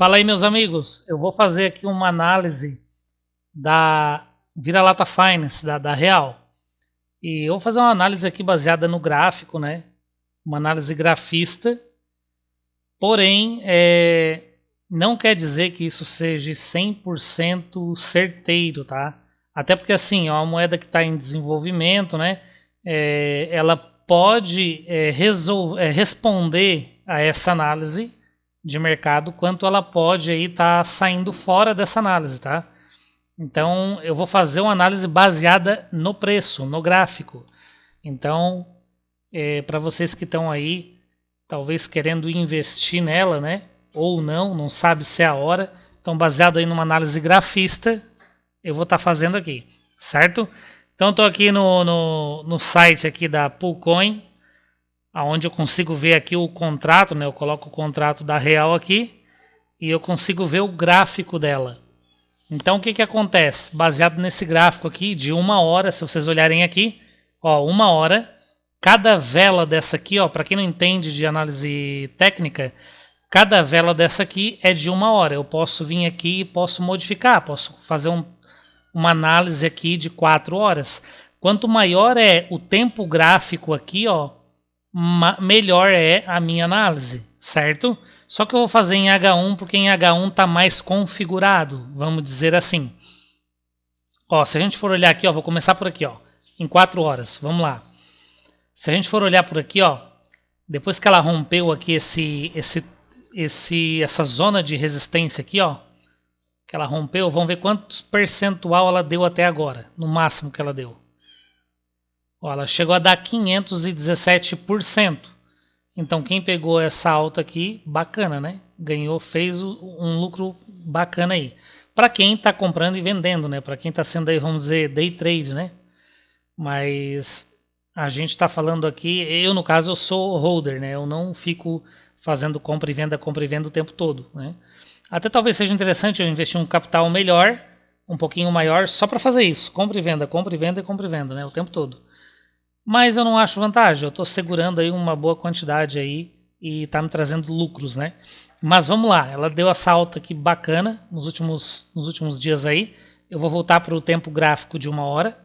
Fala aí, meus amigos. Eu vou fazer aqui uma análise da Vira-Lata Finance, da Real. E eu vou fazer uma análise aqui baseada no gráfico, né? Uma análise grafista. Porém, não quer dizer que isso seja 100% certeiro, tá? Até porque, assim, é uma moeda que está em desenvolvimento, né? Ela pode responder a essa análise de mercado, quanto ela pode aí estar saindo fora dessa análise, tá? Então, eu vou fazer uma análise baseada no preço, no gráfico. Então, para vocês que estão aí, talvez querendo investir nela, né? Ou não sabe se é a hora. Então, baseado aí numa análise grafista, eu vou estar fazendo aqui, certo? Então, estou aqui no site aqui da Poolcoin, onde eu consigo ver aqui o contrato, né? Eu coloco o contrato da Real aqui e eu consigo ver o gráfico dela. Então o que acontece? Baseado nesse gráfico aqui de 1 hora, se vocês olharem aqui, ó, 1 hora, cada vela dessa aqui, ó, para quem não entende de análise técnica, cada vela dessa aqui é de 1 hora. Eu posso vir aqui e posso modificar, posso fazer uma análise aqui de 4 horas. Quanto maior é o tempo gráfico aqui, ó, melhor é a minha análise, certo? Só que eu vou fazer em H1 porque em H1 está mais configurado, vamos dizer assim. Ó, se a gente for olhar aqui, ó, vou começar por aqui, ó, em 4 horas, vamos lá. Se a gente for olhar por aqui, ó, depois que ela rompeu aqui essa zona de resistência aqui, ó, que ela rompeu, vamos ver quantos percentual ela deu até agora, no máximo que ela deu. Ó, ela chegou a dar 517%. Então quem pegou essa alta aqui, bacana, né? Ganhou, fez um lucro bacana aí. Para quem está comprando e vendendo, né? Para quem está sendo aí, vamos dizer, day trade, né? Mas a gente está falando aqui, eu no caso eu sou holder, né? Eu não fico fazendo compra e venda o tempo todo, né? Até talvez seja interessante eu investir um capital melhor, um pouquinho maior, só para fazer isso. Compra e venda, compra e venda e compra e venda, né? O tempo todo. Mas eu não acho vantagem, eu estou segurando aí uma boa quantidade aí e está me trazendo lucros, né? Mas vamos lá, ela deu essa alta aqui bacana nos últimos dias aí. Eu vou voltar para o tempo gráfico de 1 hora.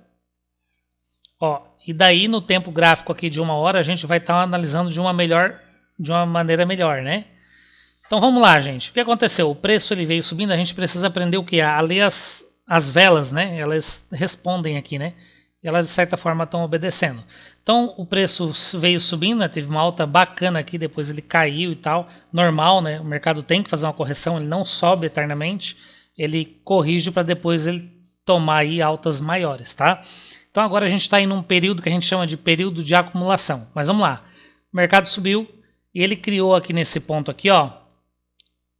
Ó, e daí no tempo gráfico aqui de 1 hora a gente vai estar analisando de uma maneira melhor, né? Então vamos lá, gente. O que aconteceu? O preço ele veio subindo, a gente precisa aprender o que? A ler as velas, né? Elas respondem aqui, né? Elas de certa forma estão obedecendo. Então o preço veio subindo, né? Teve uma alta bacana aqui, depois ele caiu e tal, normal, né? O mercado tem que fazer uma correção, ele não sobe eternamente, ele corrige para depois ele tomar aí altas maiores, tá? Então agora a gente está em um período que a gente chama de período de acumulação. Mas vamos lá, o mercado subiu e ele criou aqui nesse ponto aqui, ó,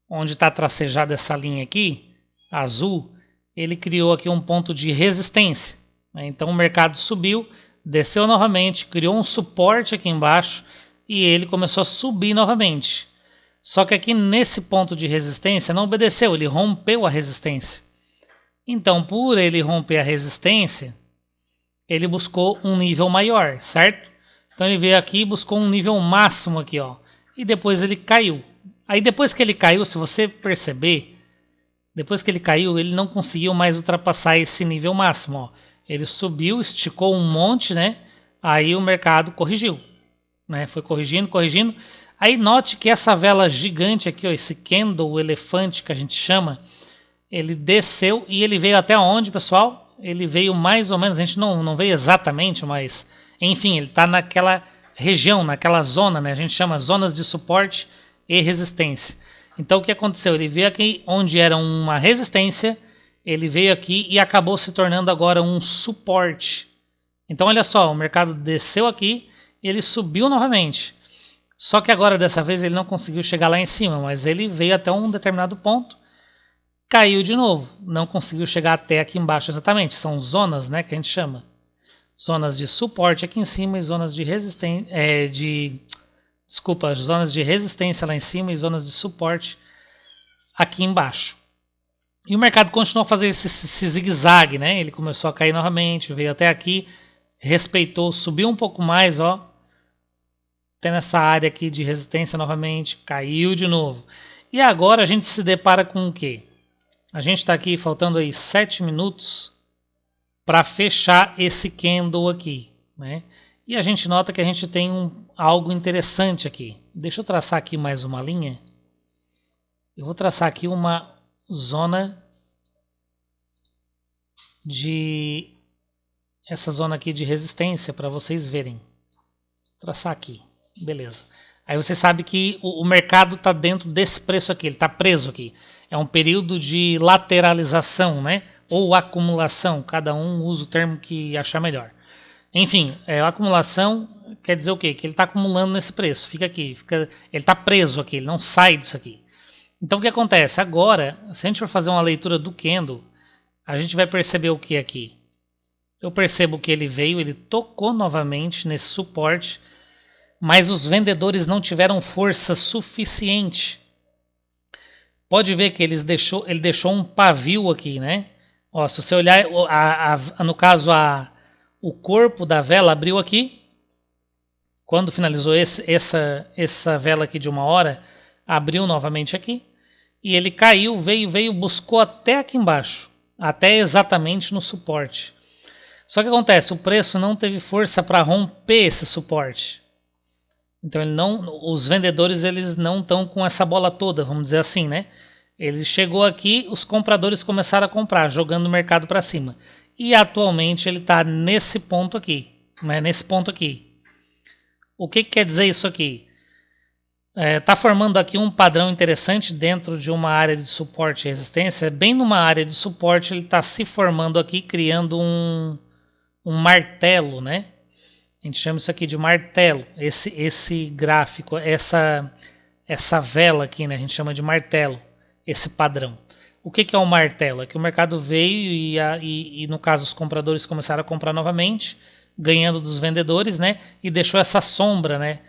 onde está tracejada essa linha aqui, azul, ele criou aqui um ponto de resistência. Então o mercado subiu, desceu novamente, criou um suporte aqui embaixo e ele começou a subir novamente. Só que aqui nesse ponto de resistência não obedeceu, ele rompeu a resistência. Então por ele romper a resistência, ele buscou um nível maior, certo? Então ele veio aqui e buscou um nível máximo aqui, ó, e depois ele caiu. Aí depois que ele caiu, se você perceber, depois que ele caiu, ele não conseguiu mais ultrapassar esse nível máximo, ó. Ele subiu, esticou um monte, né? Aí o mercado corrigiu, né? Foi corrigindo. Aí note que essa vela gigante aqui, ó, esse candle elefante que a gente chama, ele desceu e ele veio até onde, pessoal? Ele veio mais ou menos, a gente não veio exatamente, mas enfim, ele está naquela região, naquela zona, né? A gente chama zonas de suporte e resistência. Então o que aconteceu? Ele veio aqui onde era uma resistência, ele veio aqui e acabou se tornando agora um suporte. Então olha só, o mercado desceu aqui e ele subiu novamente. Só que agora dessa vez ele não conseguiu chegar lá em cima, mas ele veio até um determinado ponto, caiu de novo, não conseguiu chegar até aqui embaixo exatamente. São zonas, né, que a gente chama. Zonas de suporte aqui em cima e zonas de resistência, zonas de resistência lá em cima e zonas de suporte aqui embaixo. E o mercado continuou a fazer esse zigue-zague, né? Ele começou a cair novamente, veio até aqui, respeitou, subiu um pouco mais, ó, até nessa área aqui de resistência novamente, caiu de novo. E agora a gente se depara com o quê? A gente está aqui faltando aí 7 minutos para fechar esse candle aqui, né? E a gente nota que a gente tem algo interessante aqui. Deixa eu traçar aqui mais uma linha. Eu vou traçar aqui uma zona essa zona aqui de resistência para vocês verem. Vou traçar aqui, beleza. Aí você sabe que o mercado está dentro desse preço aqui, ele está preso aqui. É um período de lateralização, né? Ou acumulação, cada um usa o termo que achar melhor. Enfim, acumulação quer dizer o quê? Que ele está acumulando nesse preço, fica aqui, ele está preso aqui, ele não sai disso aqui. Então o que acontece? Agora, se a gente for fazer uma leitura do candle, a gente vai perceber o que aqui? Eu percebo que ele tocou novamente nesse suporte, mas os vendedores não tiveram força suficiente. Pode ver que ele deixou um pavio aqui, né? Ó, se você olhar, no caso, o corpo da vela abriu aqui. Quando finalizou essa vela aqui de 1 hora, abriu novamente aqui. E ele caiu, veio, buscou até aqui embaixo. Até exatamente no suporte. Só que acontece, o preço não teve força para romper esse suporte. Então os vendedores eles não estão com essa bola toda, vamos dizer assim, né? Ele chegou aqui, os compradores começaram a comprar, jogando o mercado para cima. E atualmente ele está nesse ponto aqui, né? Nesse ponto aqui. O que quer dizer isso aqui? Está formando aqui um padrão interessante dentro de uma área de suporte e resistência. Bem numa área de suporte ele está se formando aqui, criando um martelo, né? A gente chama isso aqui de martelo. Esse gráfico, essa vela aqui, né? A gente chama de martelo, esse padrão. O que é um martelo? É que o mercado veio e no caso os compradores começaram a comprar novamente, ganhando dos vendedores, né? E deixou essa sombra, né?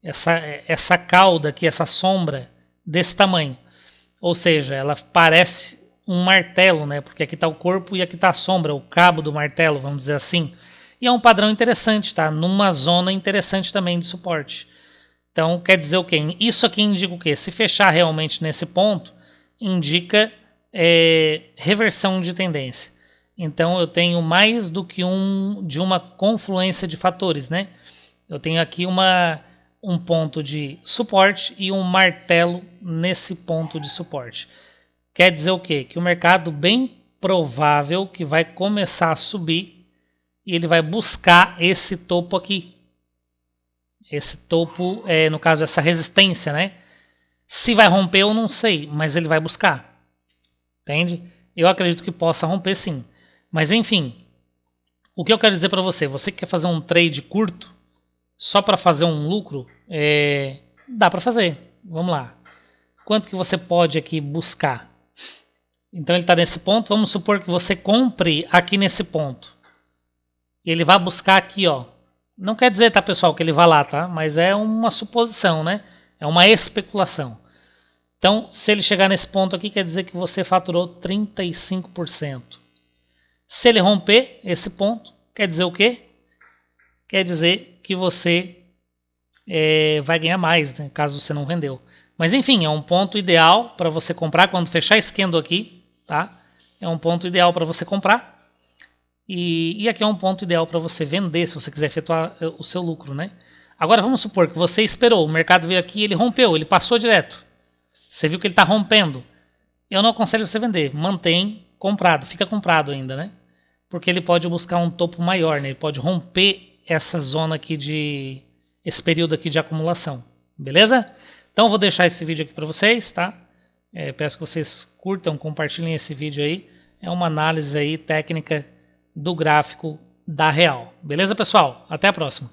Essa cauda aqui, essa sombra desse tamanho. Ou seja, ela parece um martelo, né? Porque aqui está o corpo e aqui está a sombra, o cabo do martelo, vamos dizer assim. E é um padrão interessante, tá? Numa zona interessante também de suporte. Então, quer dizer o quê? Isso aqui indica o quê? Se fechar realmente nesse ponto, indica reversão de tendência. Então, eu tenho mais do que uma confluência de fatores, né? Eu tenho aqui um ponto de suporte e um martelo nesse ponto de suporte. Quer dizer o quê? Que o mercado bem provável que vai começar a subir e ele vai buscar esse topo aqui. Esse topo, no caso, essa resistência, né? Se vai romper eu não sei, mas ele vai buscar. Entende? Eu acredito que possa romper sim. Mas enfim, o que eu quero dizer para você? Você que quer fazer um trade curto, só para fazer um lucro, dá para fazer. Vamos lá. Quanto que você pode aqui buscar? Então ele está nesse ponto. Vamos supor que você compre aqui nesse ponto. E ele vai buscar aqui, ó. Não quer dizer, tá, pessoal, que ele vai lá, tá? Mas é uma suposição, né? É uma especulação. Então, se ele chegar nesse ponto aqui, quer dizer que você faturou 35%. Se ele romper esse ponto, quer dizer o quê? Quer dizer que você vai ganhar mais, né, caso você não vendeu. Mas enfim, é um ponto ideal para você comprar quando fechar esse candle aqui, tá? É um ponto ideal para você comprar. E aqui é um ponto ideal para você vender, se você quiser efetuar o seu lucro, né? Agora vamos supor que você esperou, o mercado veio aqui e ele rompeu, ele passou direto. Você viu que ele está rompendo. Eu não aconselho você vender, mantém comprado, fica comprado ainda, né? Porque ele pode buscar um topo maior, né? Ele pode romper essa zona aqui esse período aqui de acumulação, beleza? Então eu vou deixar esse vídeo aqui para vocês, tá? Peço que vocês curtam, compartilhem esse vídeo aí. É uma análise aí técnica do gráfico da Real. Beleza, pessoal? Até a próxima.